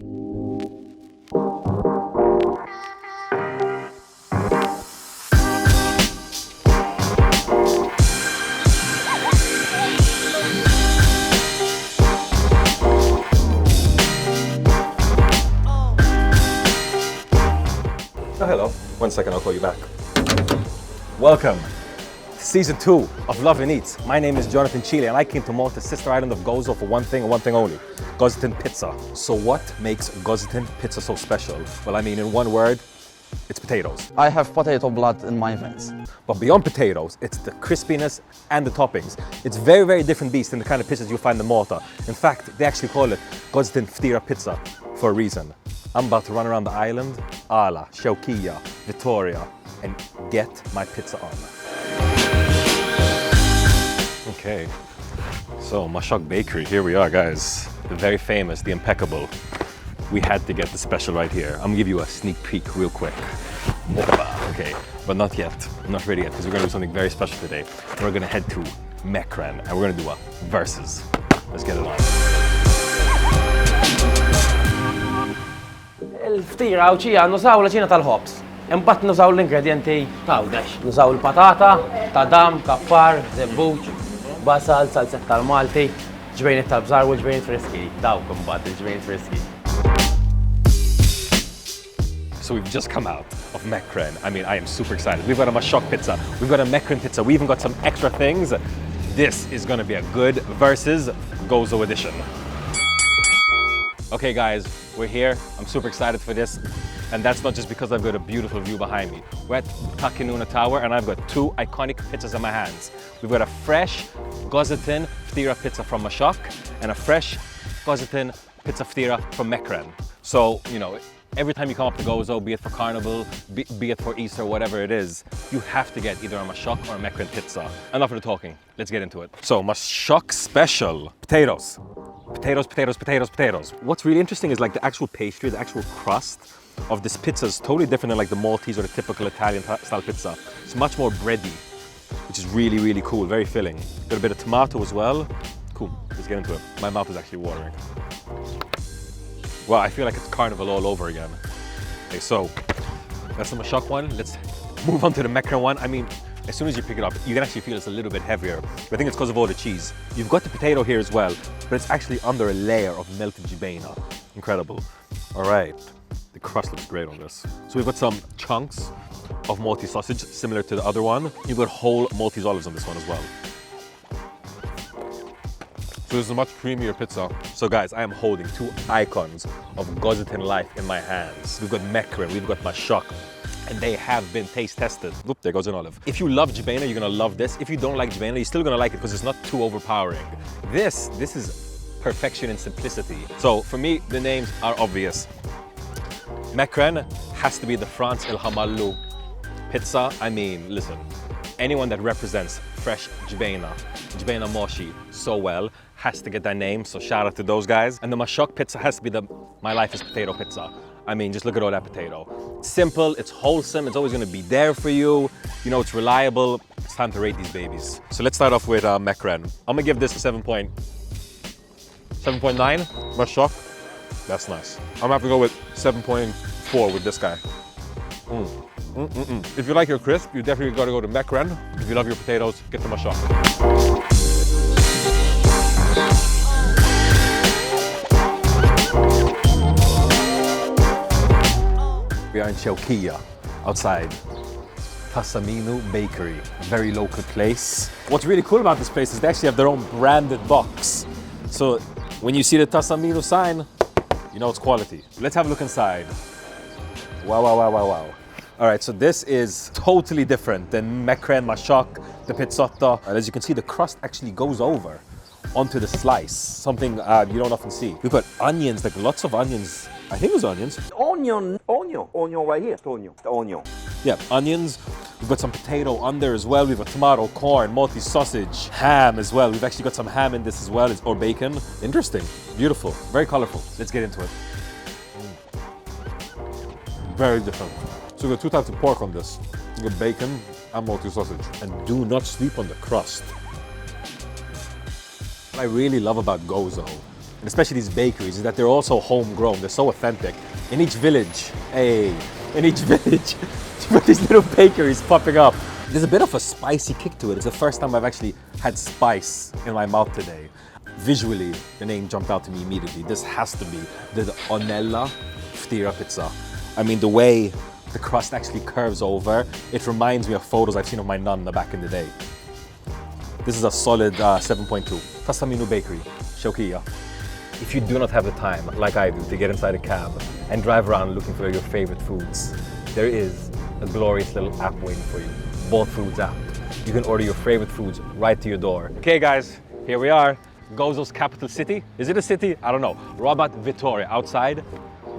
Oh, hello. 1 second, I'll call you back. Welcome to season 2 of Lovin Eats. My name is Johnathan Cilia and I came to Malta's sister island of Gozo for one thing and one thing only, Gozitan pizza. So what makes Gozitan pizza so special? Well, I mean, in one word, it's potatoes. I have potato blood in my veins. But beyond potatoes, it's the crispiness and the toppings. It's very, very different beast than the kind of pizzas you find in Malta. In fact, they actually call it Gozitan pizza for a reason. I'm about to run around the island, Ala, Cilia, Vittoria, and get my pizza on. Okay, so Mashok Bakery, here we are, guys. The very famous, the impeccable. We had to get the special right here. I'm gonna give you a sneak peek real quick. Okay, but not yet, not ready yet, because we're gonna do something very special today. We're gonna head to Mekran, and we're gonna do a versus. Let's get it on. Il-ftira u ċija nużaw l-ċina tal-ħobs. Imbagħad nużaw l-ingredienti tawdex. Nużaw il-patata, ta' dam, kappar, zebbuċ, basal, salset tal-Malti, ġbejnet tal-bżar u ġbejnet friski. Dawk imbagħad il-ġbejnet friski. So we've just come out of Mekran. I mean, I am super excited. We've got a Mashok pizza, we've got a Mekran pizza, we even got some extra things. This is gonna be a good versus Gozo edition. Okay guys, we're here. I'm super excited for this. And that's not just because I've got a beautiful view behind me. We're at Takinuna Tower and I've got two iconic pizzas in my hands. We've got a fresh Gozitan pizza from Mashok and a fresh Gozitan pizza from Mekran. So, you know, every time you come up to Gozo, be it for Carnival, be it for Easter, whatever it is, you have to get either a Mashok or a Mekran pizza. Enough of the talking, let's get into it. So, Mashok special, potatoes. Potatoes, potatoes, potatoes, potatoes. What's really interesting is like the actual pastry, the actual crust of this pizza is totally different than like the Maltese or the typical Italian style pizza. It's much more bready, which is really, really cool, very filling. Got a bit of tomato as well. Cool, let's get into it. My mouth is actually watering. Wow, I feel like it's Carnival all over again. Okay, so that's the Mashok one. Let's move on to the Mekran one. I mean, as soon as you pick it up, you can actually feel it's a little bit heavier. But I think it's because of all the cheese. You've got the potato here as well, but it's actually under a layer of melted jibena. Incredible. All right, the crust looks great on this. So we've got some chunks of Maltese sausage, similar to the other one. You've got whole Maltese olives on this one as well. So this is a much creamier pizza. So guys, I am holding two icons of Gozitan life in my hands. We've got Mekran, we've got Mashok, and they have been taste tested. Oop, there goes an olive. If you love jibena, you're gonna love this. If you don't like jibena, you're still gonna like it because it's not too overpowering. This is perfection and simplicity. So for me, the names are obvious. Mekran has to be the France El Hamallu pizza. I mean, listen, anyone that represents fresh jibena moshi so well has to get that name, so shout out to those guys. And the Mashok pizza has to be the My Life is Potato pizza. I mean, just look at all that potato. It's simple, it's wholesome, it's always gonna be there for you. You know, it's reliable. It's time to rate these babies. So let's start off with Mekran. I'm gonna give this a 7.9. Mashok, that's nice. I'm gonna have to go with 7.4 with this guy. If you like your crisp, you definitely gotta go to Mekran. If you love your potatoes, get the Mashok. We are in Cilia, outside Tassamino Bakery, a very local place. What's really cool about this place is they actually have their own branded box. So when you see the Tassamino sign, you know it's quality. Let's have a look inside. Wow, wow, wow, wow, wow. All right, so this is totally different than Mekran, Mashok, the pizzotta. And as you can see, the crust actually goes over onto the slice, something you don't often see. We've got onions, like lots of onions. I think it was onions. Onion right here. Onion. Yeah, onions. We've got some potato on there as well. We've got tomato, corn, Maltese sausage, ham as well. We've actually got some ham in this as well, or bacon. Interesting, beautiful, very colorful. Let's get into it. Very different. So we've got two types of pork on this. We've got bacon and Maltese sausage. And do not sleep on the crust. What I really love about Gozo and especially these bakeries, is that they're also homegrown. They're so authentic. In each village, you've got these little bakeries popping up. There's a bit of a spicy kick to it. It's the first time I've actually had spice in my mouth today. Visually, the name jumped out to me immediately. This has to be the Onella Ftira pizza. I mean, the way the crust actually curves over, it reminds me of photos I've seen of my nonna back in the day. This is a solid 7.2. Tassaminu Bakery, Shaukiya. If you do not have the time, like I do, to get inside a cab and drive around looking for your favorite foods, there is a glorious little app waiting for you. Both Foods app. You can order your favorite foods right to your door. Okay guys, here we are. Gozo's capital city. Is it a city? I don't know. Rabat Vittoria, outside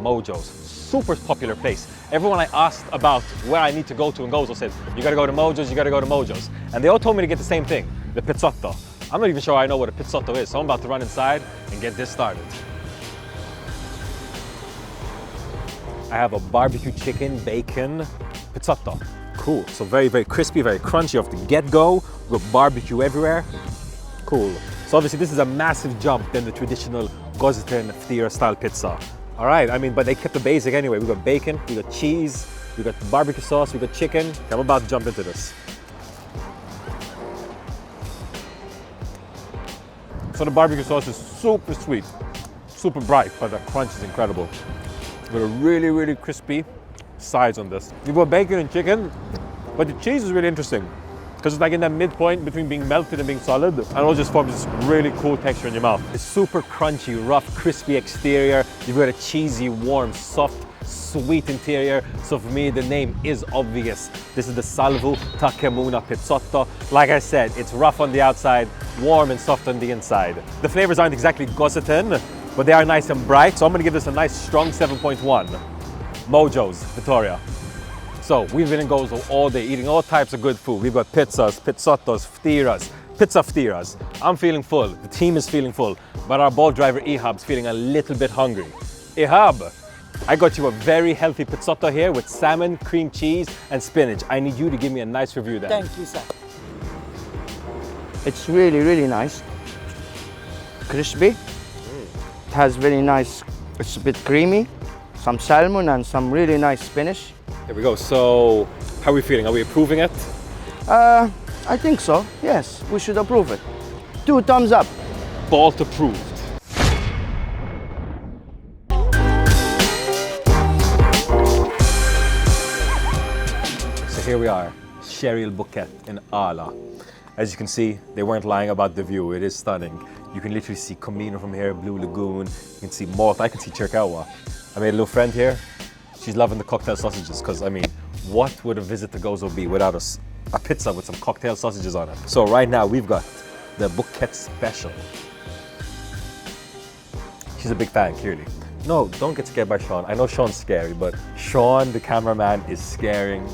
Mojo's. Super popular place. Everyone I asked about where I need to go to in Gozo said, you gotta go to Mojo's, you gotta go to Mojo's. And they all told me to get the same thing, the pizzotto. I'm not even sure I know what a pizzotto is, so I'm about to run inside and get this started. I have a barbecue chicken, bacon, pizzotto. Cool, so very, very crispy, very crunchy off the get-go. We've got barbecue everywhere. Cool. So obviously this is a massive jump than the traditional Gozitan Ftira style pizza. All right, I mean, but they kept the basic anyway. We got bacon, we got cheese, we got barbecue sauce, we got chicken. I'm about to jump into this. So the barbecue sauce is super sweet, super bright, but the crunch is incredible. With a really, really crispy sides on this. You've got bacon and chicken, but the cheese is really interesting because it's like in that midpoint between being melted and being solid, and it all just forms this really cool texture in your mouth. It's super crunchy, rough, crispy exterior. You've got a cheesy, warm, soft, sweet interior. So for me, the name is obvious. This is the Salvo Takemuna Pizzotto. Like I said, it's rough on the outside, warm and soft on the inside. The flavors aren't exactly Gozitan, but they are nice and bright. So I'm gonna give this a nice strong 7.1. Mojo's, Vittoria. So we've been in Gozo all day eating all types of good food. We've got pizzas, pizzottos, ftiras, pizza ftiras. I'm feeling full, the team is feeling full, but our boat driver Ihab's feeling a little bit hungry. Ihab, I got you a very healthy pizzotto here with salmon, cream cheese, and spinach. I need you to give me a nice review then. Thank you, sir. It's really, really nice. Crispy. It has very nice, it's a bit creamy. Some salmon and some really nice spinach. Here we go. So, how are we feeling? Are we approving it? I think so, yes. We should approve it. 2 thumbs up. Bolt approved. So here we are, Sherry Bouquet in Ala. As you can see, they weren't lying about the view. It is stunning. You can literally see Comino from here, Blue Lagoon. You can see Malta. I can see Cercawa. I made a little friend here. She's loving the cocktail sausages because, I mean, what would a visit to Gozo be without a pizza with some cocktail sausages on it? So right now we've got the Bouquet Special. She's a big fan, clearly. No, don't get scared by Sean. I know Sean's scary, but Sean, the cameraman, is scaring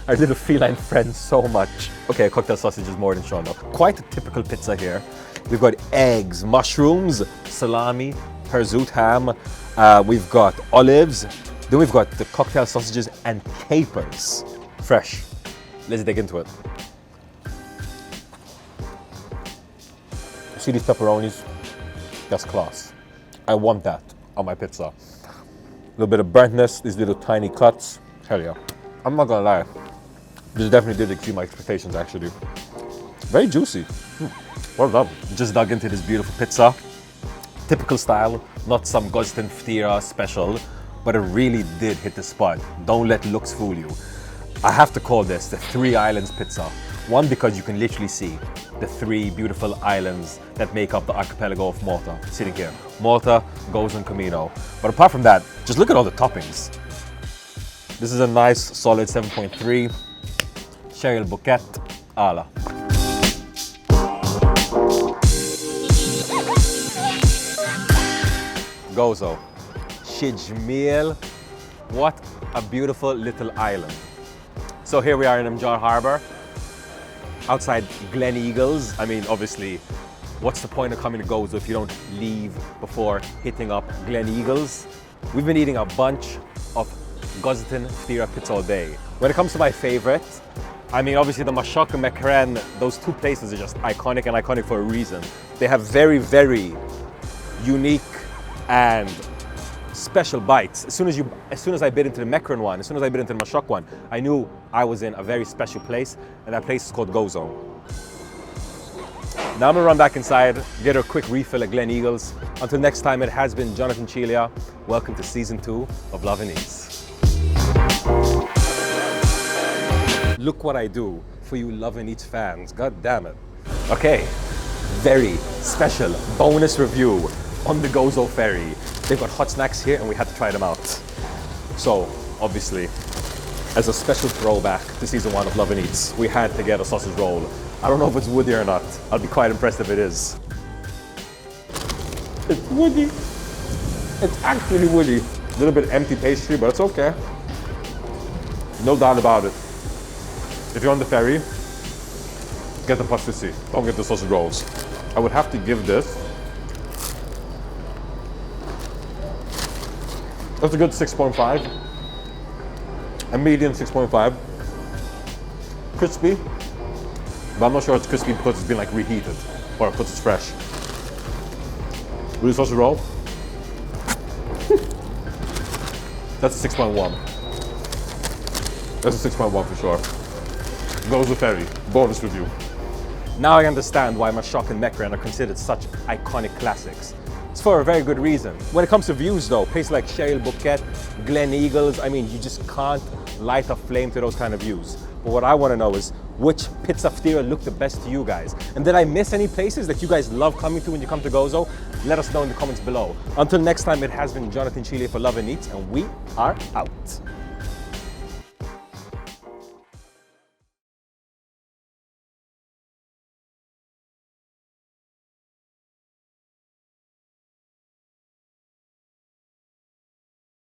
our little feline friend so much. Okay, a cocktail sausage is more than Sean though. Quite a typical pizza here. We've got eggs, mushrooms, salami, hirzoot ham. We've got olives. Then we've got the cocktail sausages and capers. Fresh. Let's dig into it. See these pepperonis? That's class. I want that on my pizza. A little bit of burntness, these little tiny cuts. Hell yeah. I'm not gonna lie. This definitely did exceed my expectations actually. Very juicy. Well done. Just dug into this beautiful pizza. Typical style, not some Gozitan Ftira special, but it really did hit the spot. Don't let looks fool you. I have to call this the 3 Islands pizza. One, because you can literally see the 3 beautiful islands that make up the archipelago of Malta, sitting here. Malta, Gozo and Comino. But apart from that, just look at all the toppings. This is a nice solid 7.3. Sherry Bouquet, Ala. Gozo, Shijmil. What a beautiful little island. So here we are in Mjar Harbour, outside Glen Eagles. I mean, obviously, what's the point of coming to Gozo if you don't leave before hitting up Glen Eagles? We've been eating a bunch of Gozitan Ftira pizza all day. When it comes to my favorite, I mean, obviously the Mashok and Mekren, those 2 places are just iconic and iconic for a reason. They have very, very unique and special bites. As soon as I bit into the macaron one, as soon as I bit into the mashok one, I knew I was in a very special place, and that place is called Gozo. Now I'm gonna run back inside, get a quick refill at Glen Eagles. Until next time, it has been Johnathan Cilia. Welcome to season 2 of Lovin Eats. Look what I do for you Lovin Eats fans, god damn it. Okay, very special bonus review on the Gozo ferry. They've got hot snacks here and we had to try them out. So, obviously, as a special throwback to season 1 of Lovin Eats, we had to get a sausage roll. I don't know if it's woody or not. I'll be quite impressed if it is. It's woody. It's actually woody. A little bit empty pastry, but it's okay. No doubt about it. If you're on the ferry, get the pastissi. Don't get the sausage rolls. I would have to give this. That's a good 6.5. A medium 6.5. Crispy. But I'm not sure it's crispy because it's been like reheated or because it's fresh. Will you sausage roll? That's a 6.1. That's a 6.1 for sure. Gozo ferry, bonus review. Now I understand why mashok and macaron are considered such iconic classics. It's for a very good reason. When it comes to views though, places like Shale Bouquet, Glen Eagles, I mean, you just can't light a flame to those kind of views. But what I want to know is, which pizza ftiera look the best to you guys? And did I miss any places that you guys love coming to when you come to Gozo? Let us know in the comments below. Until next time, it has been Johnathan Cilia for Lovin Eats, and we are out.